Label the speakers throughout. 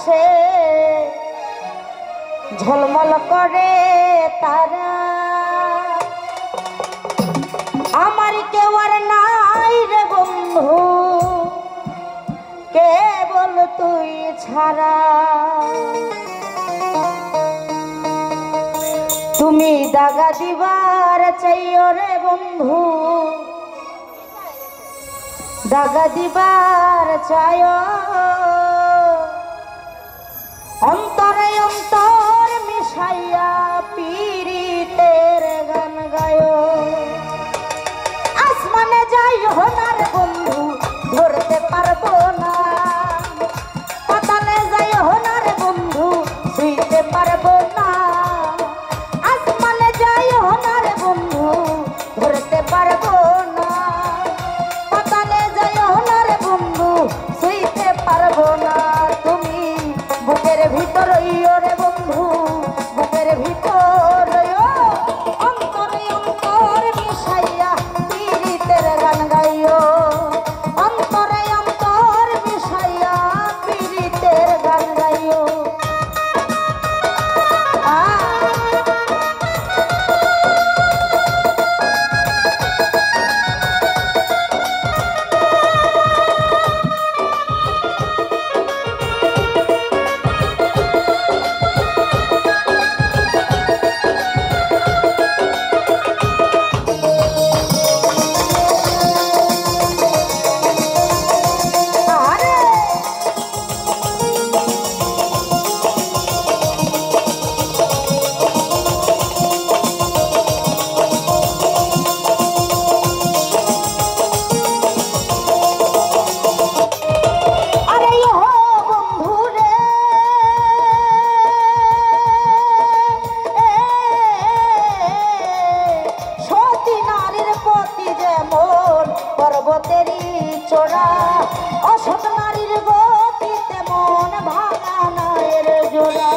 Speaker 1: আকাশে ঝলমল করে তারা, আমার কেউ আর নাই রে বন্ধু কেবল তুই ছাড়া। তুমি দাগা দিবার চাইও রে বন্ধু, দাগা দিবার চাইও, অন্তরে অন্তর মিশাইয়া পীড়িতের গান গায়ো। আসমানে যাইও না রে বন্ধু ধরতে পারবো না, পাতালে যাইও না রে বন্ধু ছুঁইতে পারবো না। আসমানে যাইও না রে বন্ধু ধরতে পারবো না, পাতালে যাইও না রে বন্ধু ছুঁইতে পারবো না। তুমি বুকের ভিতর রে বন্ধু, বুকের ভিতর অন্তরে অন্তর মিশাইয়া পীড়িতের গান গাইও, অন্তরে অন্তর মিশাইয়া পীড়িতের গান গাইও। পর্বতেরই চোরা অসৎ নারীর গতিতে মন ভাঙা নায়ের জোড়া।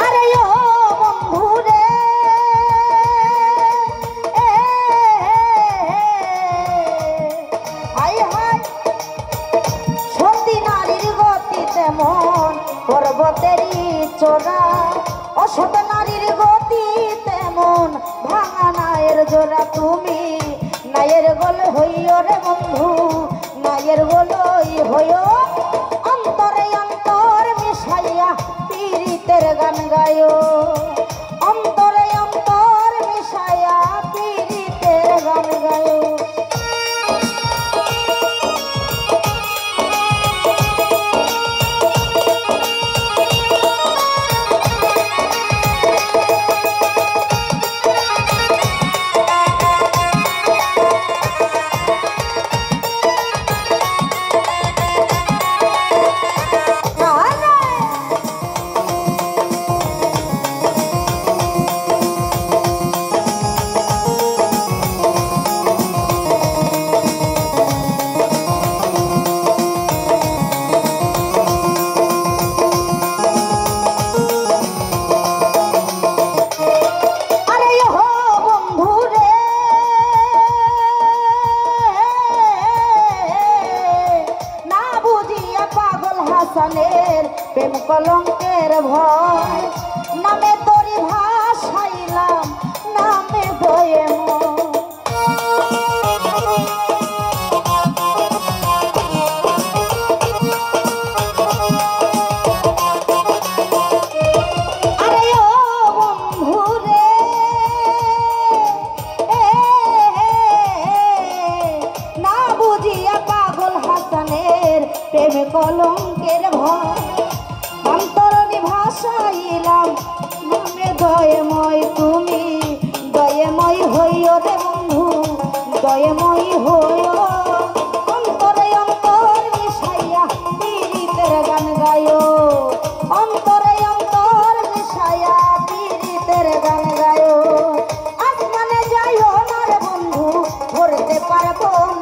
Speaker 1: আরে ও বন্ধু রে হাই হাই সতী নারীর গতিতে মন পর্বতেরই চোরা অসৎ নারীর গতি তেমন ভাঙা নায়ের জোড়া। তুমি নায়ের গোল হইও রে বন্ধু, নায়ের গোলই হইও, অন্তরে অন্তর মিশাইয়া পীড়িতের গান গায়ো, অন্তরে অন্তর মিশাইয়া পীড়িতের গান গায়ো। প্রেম কলঙ্কের ভয় নামে তরি ভাসাইলাম নামে দয়ে আরে ও বন্ধু রে না বুঝিয়া পাগল হাসানের প্রেম কলঙ্কের ভয় অন্তরণী ভাসাইলাম নামে দয়েময়। তুমি দয়েময় হইও রে বন্ধু, দয়েময় হইও, অন্তরে অন্তর মিশাইয়া পীড়িতের গান গায়ো, অন্তরে অন্তর মিশাইয়া পীড়িতের গান গায়ো। আসমানে যাইও না রে বন্ধু ধরতে পারবো না,